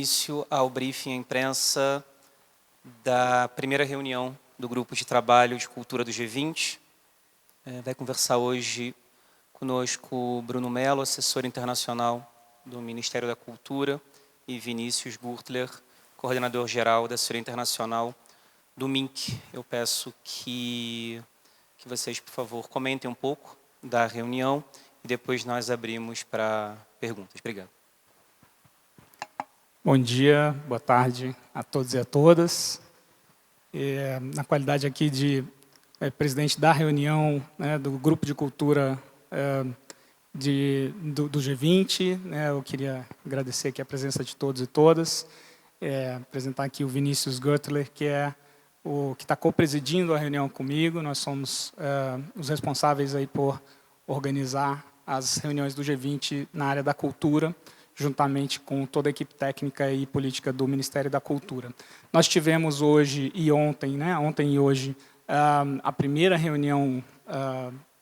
início ao briefing à imprensa da primeira reunião do Grupo de Trabalho de Cultura do G20. Vai conversar hoje conosco Bruno Mello, assessor internacional do Ministério da Cultura, e Vinícius Gürtler, coordenador-geral da assessoria internacional do MINC. Eu peço que vocês, por favor, comentem um pouco da reunião e depois nós abrimos para perguntas. Obrigado. Bom dia, boa tarde a todos e a todas. Na qualidade aqui de presidente da reunião, do Grupo de Cultura do G20, eu queria agradecer aqui a presença de todos e todas, apresentar aqui o Vinícius Gürtler, que está co-presidindo a reunião comigo. Nós somos os responsáveis aí por organizar as reuniões do G20 na área da cultura, juntamente com toda a equipe técnica e política do Ministério da Cultura. Nós tivemos hoje e ontem, ontem e hoje, a primeira reunião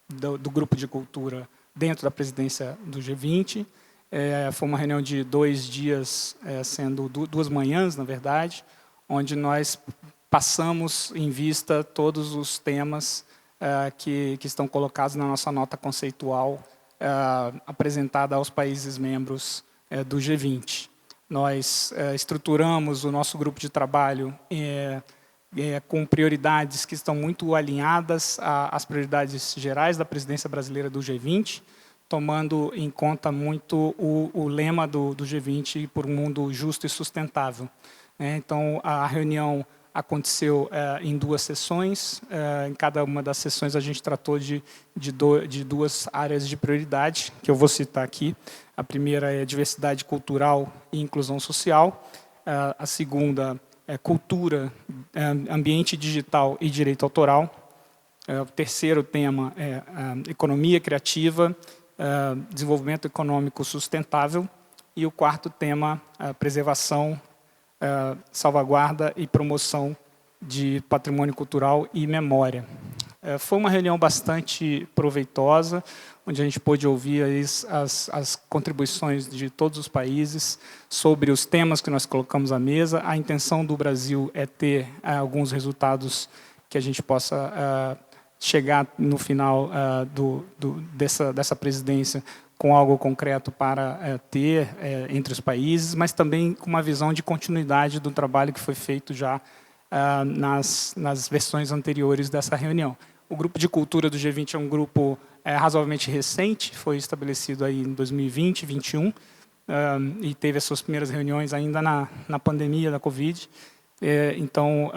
do Grupo de Cultura dentro da presidência do G20. Foi uma reunião de 2 dias, sendo 2 manhãs, na verdade, onde nós passamos em vista todos os temas que estão colocados na nossa nota conceitual apresentada aos países membros do G20. Nós estruturamos o nosso grupo de trabalho com prioridades que estão muito alinhadas às prioridades gerais da presidência brasileira do G20, tomando em conta muito o lema do G20 por um mundo justo e sustentável. Então, a reunião aconteceu em 2 sessões. Em cada uma das sessões a gente tratou de 2 áreas de prioridade, que eu vou citar aqui. A primeira é diversidade cultural e inclusão social. A segunda é cultura, ambiente digital e direito autoral. O terceiro tema é economia criativa, desenvolvimento econômico sustentável. E o quarto tema, preservação, salvaguarda e promoção de patrimônio cultural e memória. Foi uma reunião bastante proveitosa, onde a gente pôde ouvir as contribuições de todos os países sobre os temas que nós colocamos à mesa. A intenção do Brasil é ter alguns resultados que a gente possa chegar no final dessa presidência com algo concreto para ter entre os países, mas também com uma visão de continuidade do trabalho que foi feito já nas versões anteriores dessa reunião. O Grupo de Cultura do G20 é um grupo razoavelmente recente, foi estabelecido aí em 2020, 2021, e teve as suas primeiras reuniões ainda na pandemia da Covid. Então,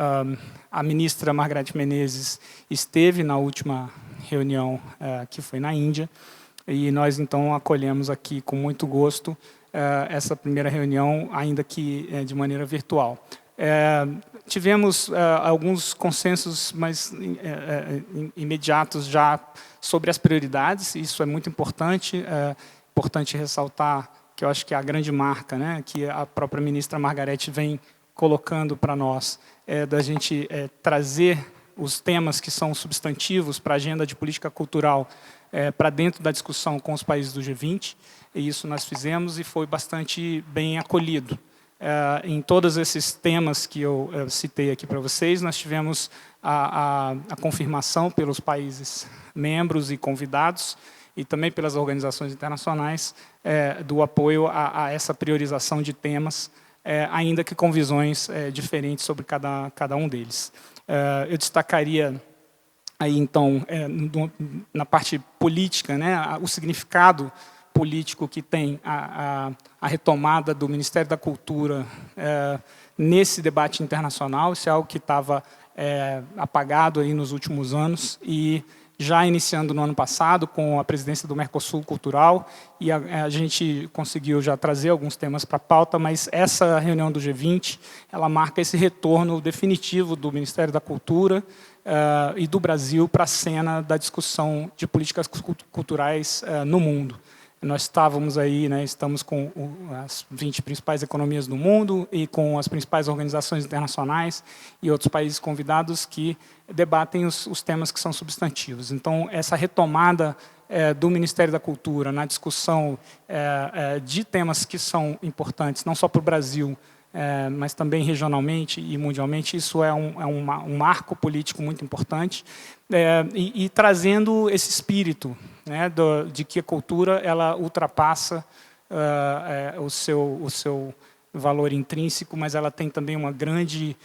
a ministra Margareth Menezes esteve na última reunião, que foi na Índia, e nós, então, acolhemos aqui com muito gosto essa primeira reunião, ainda que de maneira virtual. Tivemos alguns consensos mais imediatos já sobre as prioridades. Isso é muito importante. É importante ressaltar que eu acho que a grande marca, que a própria ministra Margareth vem colocando para nós, da gente trazer os temas que são substantivos para a agenda de política cultural para dentro da discussão com os países do G20. E isso nós fizemos e foi bastante bem acolhido. Em todos esses temas que eu citei aqui para vocês, nós tivemos a confirmação pelos países membros e convidados, e também pelas organizações internacionais, do apoio a essa priorização de temas, ainda que com visões diferentes sobre cada um deles. Eu destacaria aí, então, na parte política, o significado político que tem a retomada do Ministério da Cultura nesse debate internacional. Isso é algo que estava apagado aí nos últimos anos, e já iniciando no ano passado com a presidência do Mercosul Cultural, e a gente conseguiu já trazer alguns temas para a pauta, mas essa reunião do G20, ela marca esse retorno definitivo do Ministério da Cultura e do Brasil para a cena da discussão de políticas culturais no mundo. Nós estávamos aí, estamos com as 20 principais economias do mundo e com as principais organizações internacionais e outros países convidados que debatem os temas que são substantivos. Então, essa retomada do Ministério da Cultura na discussão de temas que são importantes, não só para o Brasil, mas também regionalmente e mundialmente, isso é um marco político muito importante, e trazendo esse espírito, né, de que a cultura ela ultrapassa o seu valor intrínseco, mas ela tem também uma grande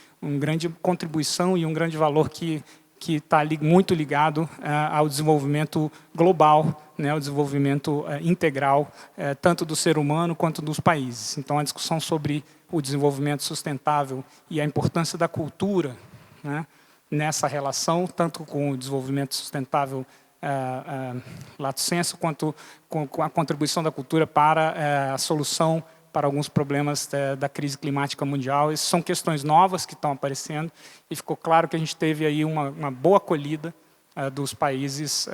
contribuição e um grande valor que está muito ligado ao desenvolvimento global, né, ao desenvolvimento integral, tanto do ser humano quanto dos países. Então, a discussão sobre o desenvolvimento sustentável e a importância da cultura, né, nessa relação, tanto com o desenvolvimento sustentável lato sensu, quanto com a contribuição da cultura para a solução para alguns problemas da crise climática mundial. Essas são questões novas que estão aparecendo e ficou claro que a gente teve aí uma boa acolhida dos países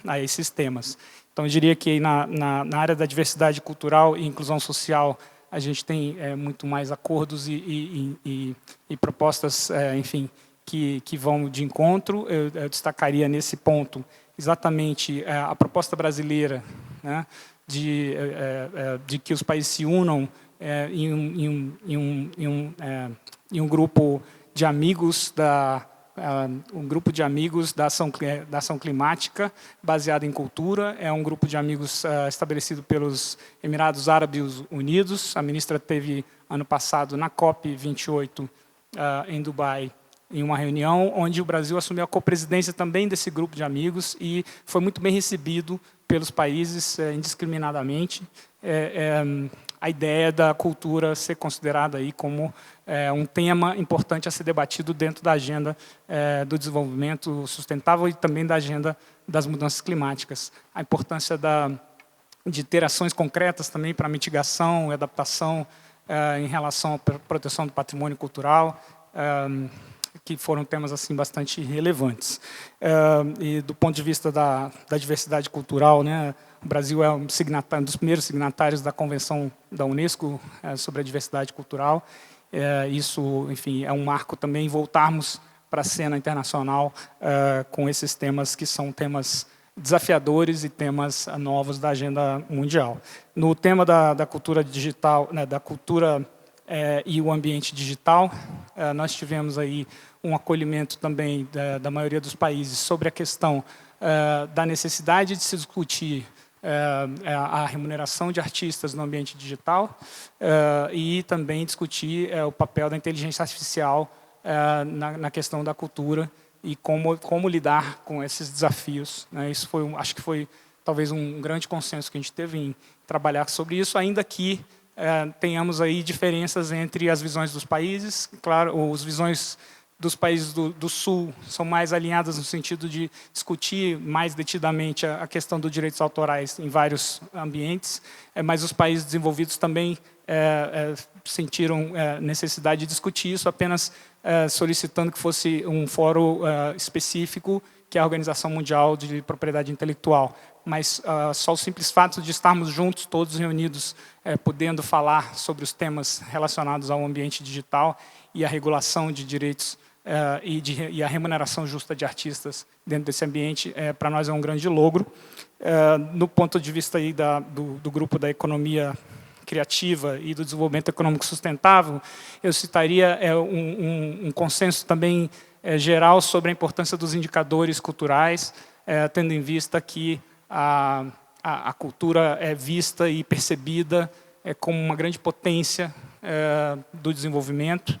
a esses temas. Então, eu diria que na área da diversidade cultural e inclusão social, a gente tem muito mais acordos e propostas, enfim, que vão de encontro. Eu destacaria nesse ponto exatamente a proposta brasileira, né, de que os países se unam em um grupo de amigos da ação climática baseada em cultura. É um grupo de amigos estabelecido pelos Emirados Árabes Unidos. A ministra teve ano passado na COP28 em Dubai, em uma reunião onde o Brasil assumiu a copresidência também desse grupo de amigos e foi muito bem recebido pelos países indiscriminadamente. A ideia da cultura ser considerada aí como um tema importante a ser debatido dentro da agenda do desenvolvimento sustentável e também da agenda das mudanças climáticas. A importância de ter ações concretas também para mitigação e adaptação em relação à proteção do patrimônio cultural, que foram temas assim bastante relevantes. E do ponto de vista da diversidade cultural, né, o Brasil é um dos primeiros signatários da Convenção da Unesco sobre a diversidade cultural. Isso, enfim, é um marco também voltarmos para a cena internacional com esses temas que são temas desafiadores e temas novos da agenda mundial. No tema da cultura digital, né, da cultura e o ambiente digital, nós tivemos aí um acolhimento também da maioria dos países sobre a questão da necessidade de se discutir a remuneração de artistas no ambiente digital e também discutir o papel da inteligência artificial na questão da cultura e como lidar com esses desafios, né? Isso acho que foi talvez um grande consenso que a gente teve em trabalhar sobre isso, ainda que tenhamos aí diferenças entre as visões dos países. Claro, as visões dos países do Sul são mais alinhadas no sentido de discutir mais detidamente a questão dos direitos autorais em vários ambientes, mas os países desenvolvidos também sentiram necessidade de discutir isso, apenas solicitando que fosse um fórum específico, que é a Organização Mundial de Propriedade Intelectual. Mas só o simples fato de estarmos juntos, todos reunidos, podendo falar sobre os temas relacionados ao ambiente digital e a regulação de direitos e a remuneração justa de artistas dentro desse ambiente, para nós é um grande logro. No ponto de vista aí do grupo da economia criativa e do desenvolvimento econômico sustentável, eu citaria um consenso também geral sobre a importância dos indicadores culturais, tendo em vista que a cultura é vista e percebida como uma grande potência do desenvolvimento.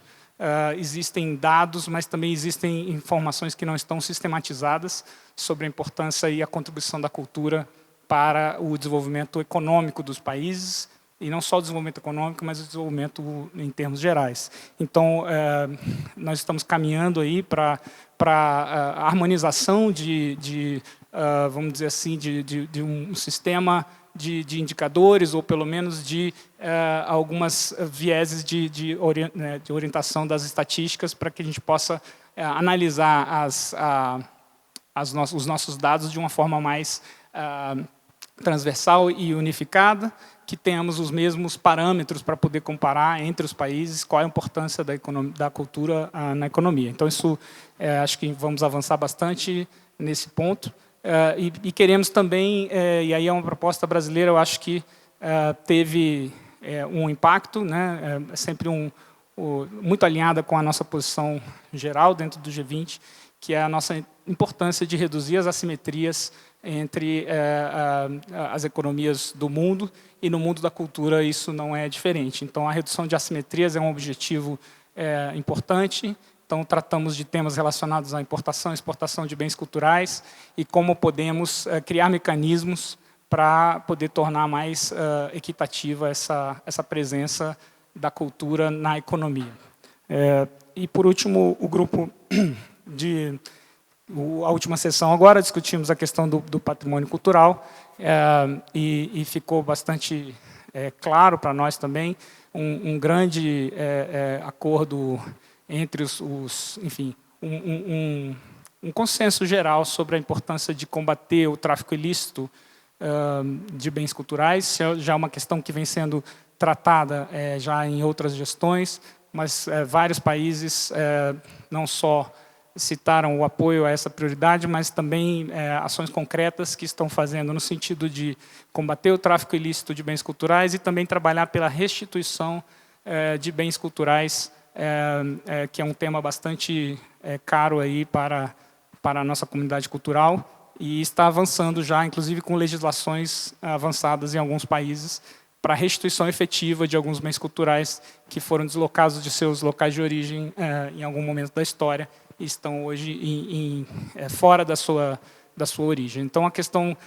Existem dados, mas também existem informações que não estão sistematizadas sobre a importância e a contribuição da cultura para o desenvolvimento econômico dos países, e não só o desenvolvimento econômico, mas o desenvolvimento em termos gerais. Então, nós estamos caminhando aí para a harmonização vamos dizer assim, de um sistema de indicadores, ou pelo menos de algumas vieses de orientação das estatísticas, para que a gente possa analisar os nossos dados de uma forma mais transversal e unificada, que tenhamos os mesmos parâmetros para poder comparar entre os países qual é a importância da cultura na economia. Então, isso acho que vamos avançar bastante nesse ponto. E queremos também, e aí é uma proposta brasileira, eu acho que teve um impacto, né, sempre muito alinhada com a nossa posição geral dentro do G20, que é a nossa importância de reduzir as assimetrias entre as economias do mundo, e no mundo da cultura isso não é diferente. Então, a redução de assimetrias é um objetivo importante. Então, tratamos de temas relacionados à importação e exportação de bens culturais e como podemos criar mecanismos para poder tornar mais equitativa essa presença da cultura na economia. E, por último, o grupo a última sessão agora, discutimos a questão do patrimônio cultural e ficou bastante claro para nós também um grande acordo entre enfim, um consenso geral sobre a importância de combater o tráfico ilícito de bens culturais. Já é uma questão que vem sendo tratada já em outras gestões, mas vários países não só citaram o apoio a essa prioridade, mas também ações concretas que estão fazendo no sentido de combater o tráfico ilícito de bens culturais e também trabalhar pela restituição de bens culturais, que é um tema bastante caro aí para a nossa comunidade cultural e está avançando já, inclusive com legislações avançadas em alguns países para a restituição efetiva de alguns bens culturais que foram deslocados de seus locais de origem em algum momento da história e estão hoje fora da sua origem. Então, a questão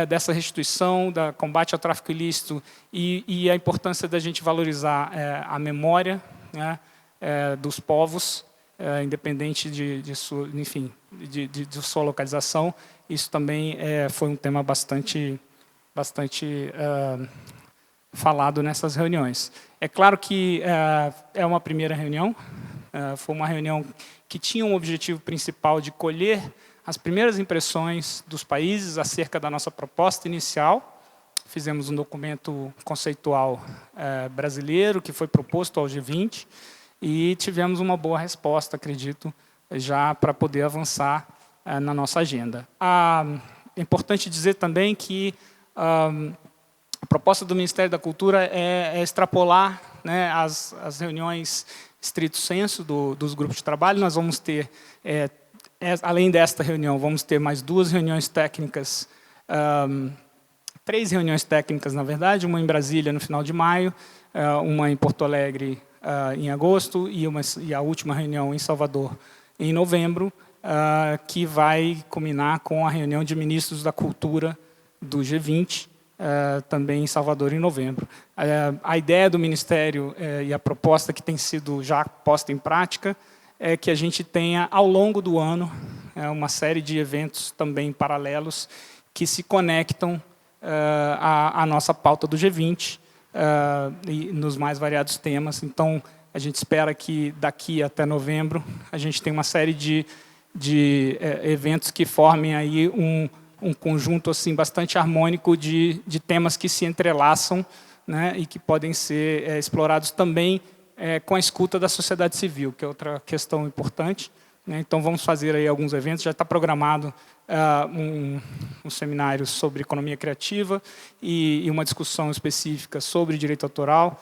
dessa restituição, da combate ao tráfico ilícito e a importância da gente valorizar a memória, né, dos povos, independente de sua localização, isso também foi um tema bastante falado nessas reuniões. É claro que é uma primeira reunião, foi uma reunião que tinha um objetivo principal de colher as primeiras impressões dos países acerca da nossa proposta inicial. Fizemos um documento conceitual brasileiro que foi proposto ao G20 e tivemos uma boa resposta, acredito, já para poder avançar na nossa agenda. É importante dizer também que a proposta do Ministério da Cultura é extrapolar, né, as reuniões estrito sensu dos grupos de trabalho. Nós vamos ter, além desta reunião, vamos ter mais 2 reuniões técnicas, 3 reuniões técnicas, na verdade, uma em Brasília no final de maio, uma em Porto Alegre em agosto e a última reunião em Salvador em novembro, que vai culminar com a reunião de ministros da cultura do G20, também em Salvador em novembro. A ideia do Ministério e a proposta que tem sido já posta em prática é que a gente tenha, ao longo do ano, uma série de eventos também paralelos que se conectam à nossa pauta do G20 e nos mais variados temas. Então, a gente espera que daqui até novembro a gente tenha uma série de eventos que formem aí um conjunto assim bastante harmônico de temas que se entrelaçam, né, e que podem ser explorados também com a escuta da sociedade civil, que é outra questão importante, né? Então, vamos fazer aí alguns eventos. Já está programado um seminário sobre economia criativa e uma discussão específica sobre direito autoral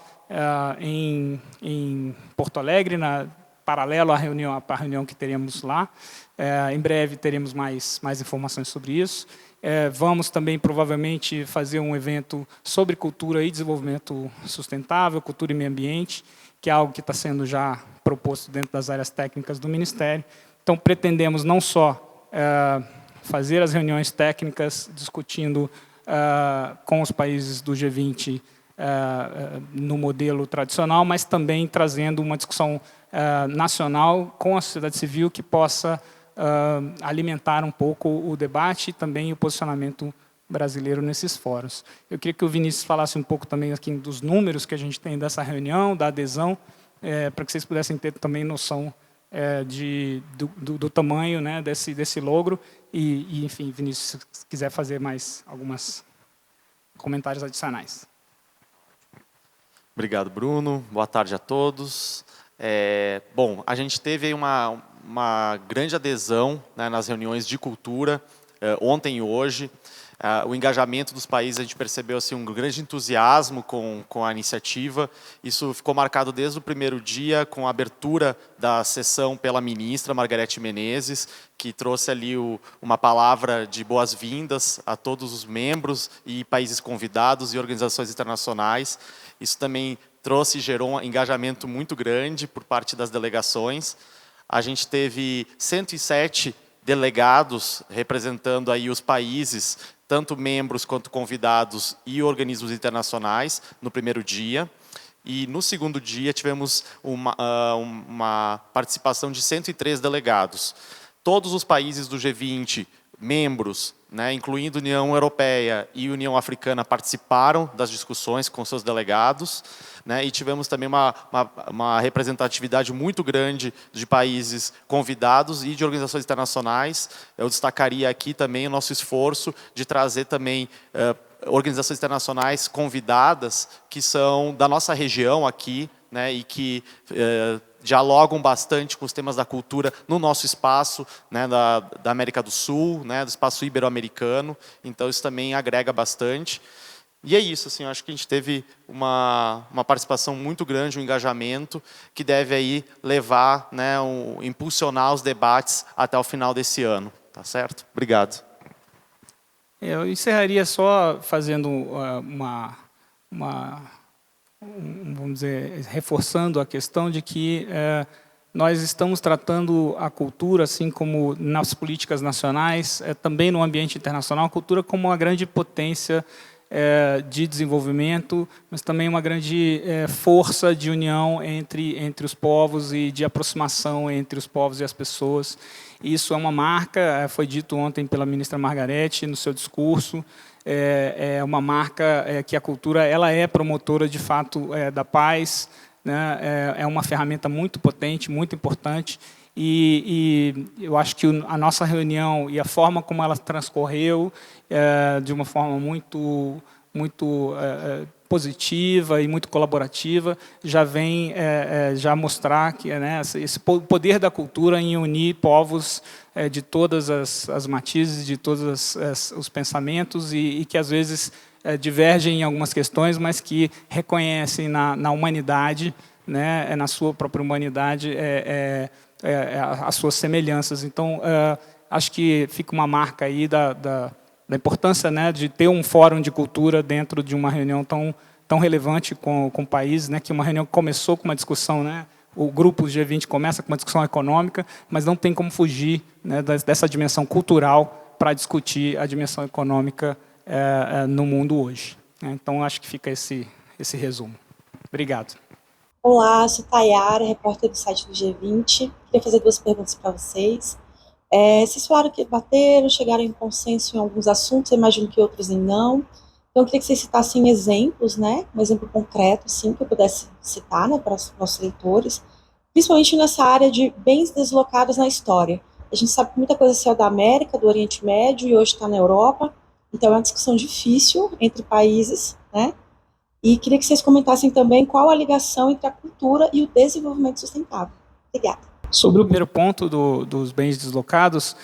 em Porto Alegre, paralelo à reunião que teremos lá. Em breve teremos mais informações sobre isso. Vamos também, provavelmente, fazer um evento sobre cultura e desenvolvimento sustentável, cultura e meio ambiente, que é algo que está sendo já proposto dentro das áreas técnicas do Ministério. Então, pretendemos não só fazer as reuniões técnicas discutindo com os países do G20 no modelo tradicional, mas também trazendo uma discussão nacional com a sociedade civil que possa alimentar um pouco o debate e também o posicionamento brasileiro nesses fóruns. Eu queria que o Vinícius falasse um pouco também aqui dos números que a gente tem dessa reunião, da adesão, para que vocês pudessem ter também noção do tamanho, né, desse logro. E, enfim, Vinícius, se quiser fazer mais alguns comentários adicionais. Obrigado, Bruno. Boa tarde a todos. Bom, a gente teve aí uma grande adesão, né, nas reuniões de cultura. ontem e hoje. O engajamento dos países, a gente percebeu assim, um grande entusiasmo com a iniciativa. Isso ficou marcado desde o primeiro dia, com a abertura da sessão pela ministra Margarete Menezes, que trouxe ali uma palavra de boas-vindas a todos os membros e países convidados e organizações internacionais. Isso também trouxe e gerou um engajamento muito grande por parte das delegações. A gente teve 107 delegados representando aí os países, tanto membros quanto convidados e organismos internacionais, no primeiro dia. E no segundo dia tivemos uma participação de 103 delegados. Todos os países do G20, membros, né, incluindo a União Europeia e União Africana, participaram das discussões com seus delegados, né, e tivemos também uma representatividade muito grande de países convidados e de organizações internacionais. Eu destacaria aqui também o nosso esforço de trazer também organizações internacionais convidadas que são da nossa região aqui, né, e que dialogam bastante com os temas da cultura no nosso espaço, né, da América do Sul, né, do espaço ibero-americano. Então, isso também agrega bastante. E é isso, assim, eu acho que a gente teve uma participação muito grande, um engajamento que deve aí levar, né, impulsionar os debates até o final desse ano. Tá certo? Obrigado. Eu encerraria só fazendo vamos dizer, reforçando a questão de que nós estamos tratando a cultura, assim como nas políticas nacionais, também no ambiente internacional, a cultura como uma grande potência de desenvolvimento, mas também uma grande força de união entre os povos e de aproximação entre os povos e as pessoas. Isso é uma marca, foi dito ontem pela ministra Margarete no seu discurso, é uma marca que a cultura ela é promotora de fato da paz, né? É uma ferramenta muito potente, muito importante, e eu acho que a nossa reunião e a forma como ela transcorreu de uma forma muito positiva e muito colaborativa já vem já mostrar que, né, esse poder da cultura em unir povos de todas as matizes, de todos os pensamentos e que às vezes divergem em algumas questões, mas que reconhecem na humanidade, né, na sua própria humanidade, as suas semelhanças. Então, acho que fica uma marca aí da importância, né, de ter um fórum de cultura dentro de uma reunião tão relevante com o país, né, que uma reunião que começou com uma discussão, né, o grupo G20 começa com uma discussão econômica, mas não tem como fugir, né, dessa dimensão cultural para discutir a dimensão econômica no mundo hoje. Então, acho que fica esse resumo. Obrigado. Olá, sou Tayara, repórter do site do G20. Queria fazer 2 perguntas para vocês. Vocês falaram que debateram, chegaram em consenso em alguns assuntos, eu imagino que outros não. Então, eu queria que vocês citassem exemplos, né? Um exemplo concreto, sim, que eu pudesse citar, né, para os nossos leitores, principalmente nessa área de bens deslocados na história. A gente sabe que muita coisa saiu da América, do Oriente Médio, e hoje está na Europa. Então, é uma discussão difícil entre países, né? E queria que vocês comentassem também qual a ligação entre a cultura e o desenvolvimento sustentável. Obrigada. Sobre o primeiro ponto dos bens deslocados,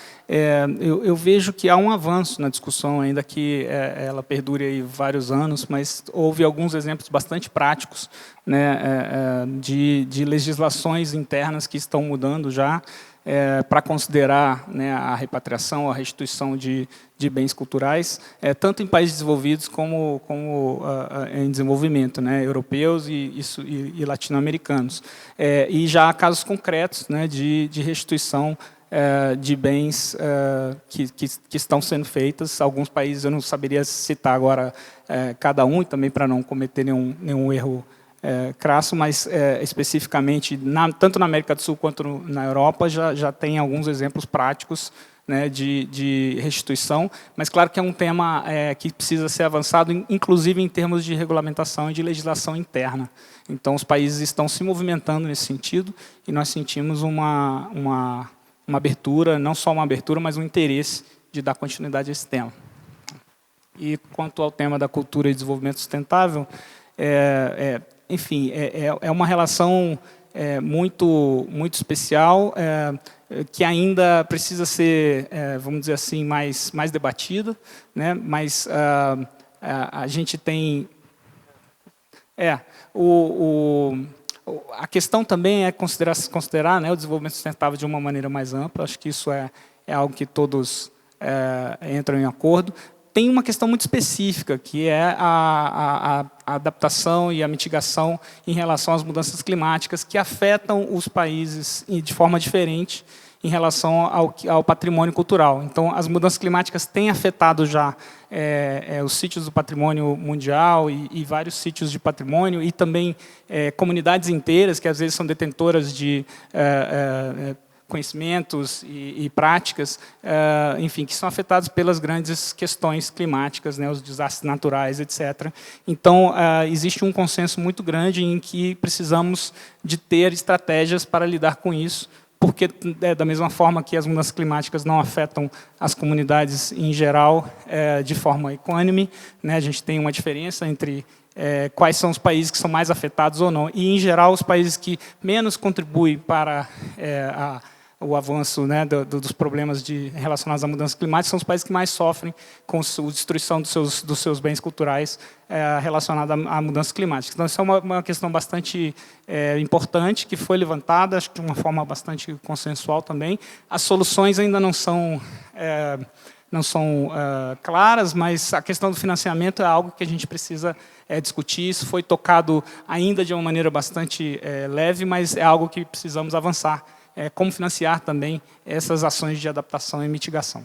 eu vejo que há um avanço na discussão, ainda que ela perdure aí vários anos, mas houve alguns exemplos bastante práticos, né, de legislações internas que estão mudando já para considerar, né, a repatriação, a restituição de bens culturais, tanto em países desenvolvidos como em desenvolvimento, né, europeus e latino-americanos. E já há casos concretos, né, de restituição de bens que estão sendo feitas. Alguns países eu não saberia citar agora cada um, e também para não cometer nenhum erro crasso, mas especificamente, tanto na América do Sul quanto na Europa, já tem alguns exemplos práticos, né, de restituição, mas claro que é um tema que precisa ser avançado, inclusive em termos de regulamentação e de legislação interna. Então, os países estão se movimentando nesse sentido e nós sentimos uma abertura, não só uma abertura, mas um interesse de dar continuidade a esse tema. E quanto ao tema da cultura e desenvolvimento sustentável, enfim, é uma relação muito especial. que ainda precisa ser, vamos dizer assim, mais debatida, né? Mas a gente tem... a questão também é considerar, né, o desenvolvimento sustentável de uma maneira mais ampla. Acho que isso é algo que todos entram em acordo. Tem uma questão muito específica, que é a adaptação e a mitigação em relação às mudanças climáticas, que afetam os países de forma diferente em relação ao patrimônio cultural. Então, as mudanças climáticas têm afetado já os sítios do patrimônio mundial e vários sítios de patrimônio, e também comunidades inteiras, que às vezes são detentoras de conhecimentos e práticas, enfim, que são afetados pelas grandes questões climáticas, né, os desastres naturais, etc. Então, existe um consenso muito grande em que precisamos de ter estratégias para lidar com isso, porque, da mesma forma que as mudanças climáticas não afetam as comunidades em geral de forma equânime, né, a gente tem uma diferença entre quais são os países que são mais afetados ou não. E, em geral, os países que menos contribuem para o avanço, né, dos problemas relacionados à mudança climática são os países que mais sofrem com a destruição dos seus bens culturais relacionada à mudança climática. Então, isso é uma questão bastante importante, que foi levantada, acho que de uma forma bastante consensual também. As soluções ainda não são claras, mas a questão do financiamento é algo que a gente precisa discutir. Isso foi tocado ainda de uma maneira bastante leve, mas é algo que precisamos avançar. Como financiar também essas ações de adaptação e mitigação.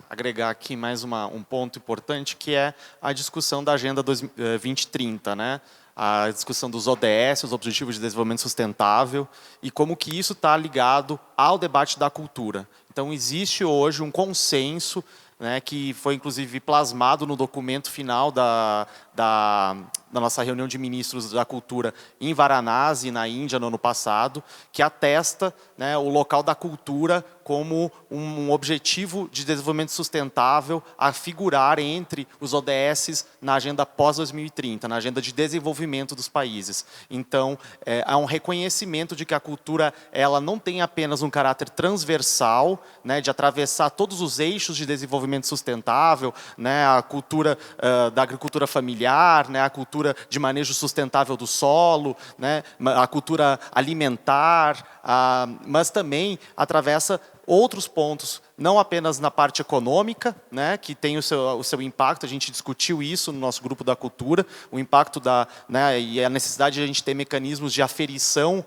Agregar aqui mais um ponto importante, que é a discussão da Agenda 2030, né? A discussão dos ODS, os Objetivos de Desenvolvimento Sustentável, e como que isso está ligado ao debate da cultura. Então, existe hoje um consenso, né, que foi, inclusive, plasmado no documento final da nossa reunião de ministros da cultura em Varanasi, na Índia, no ano passado, que atesta, né, o local da cultura como um objetivo de desenvolvimento sustentável a figurar entre os ODS na agenda pós-2030, na agenda de desenvolvimento dos países. Então, há um reconhecimento de que a cultura ela não tem apenas um caráter transversal, né, de atravessar todos os eixos de desenvolvimento sustentável, né, a cultura da agricultura familiar, né, a cultura de manejo sustentável do solo, né, a cultura alimentar, mas também atravessa outros pontos, não apenas na parte econômica, né, que tem o seu impacto. A gente discutiu isso no nosso grupo da cultura, o impacto né, e a necessidade de a gente ter mecanismos de aferição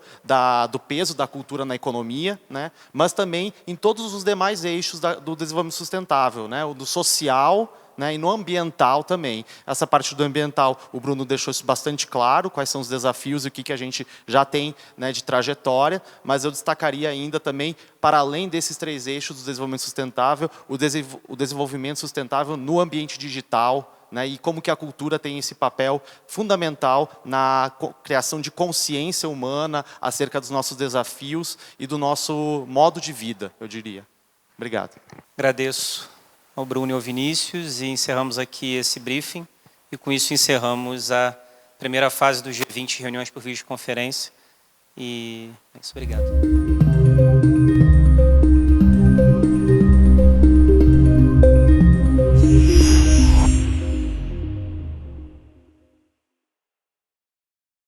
do peso da cultura na economia, né, mas também em todos os demais eixos do desenvolvimento sustentável, né, o do social, né, e no ambiental também. Essa parte do ambiental, o Bruno deixou isso bastante claro, quais são os desafios e o que a gente já tem, né, de trajetória, mas eu destacaria ainda também, para além desses 3 eixos do desenvolvimento sustentável, o desenvolvimento sustentável no ambiente digital, né, e como que a cultura tem esse papel fundamental na criação de consciência humana acerca dos nossos desafios e do nosso modo de vida, eu diria. Obrigado. Agradeço ao Bruno e ao Vinícius, e encerramos aqui esse briefing, e com isso encerramos a primeira fase do G20, reuniões por videoconferência, e é isso, obrigado.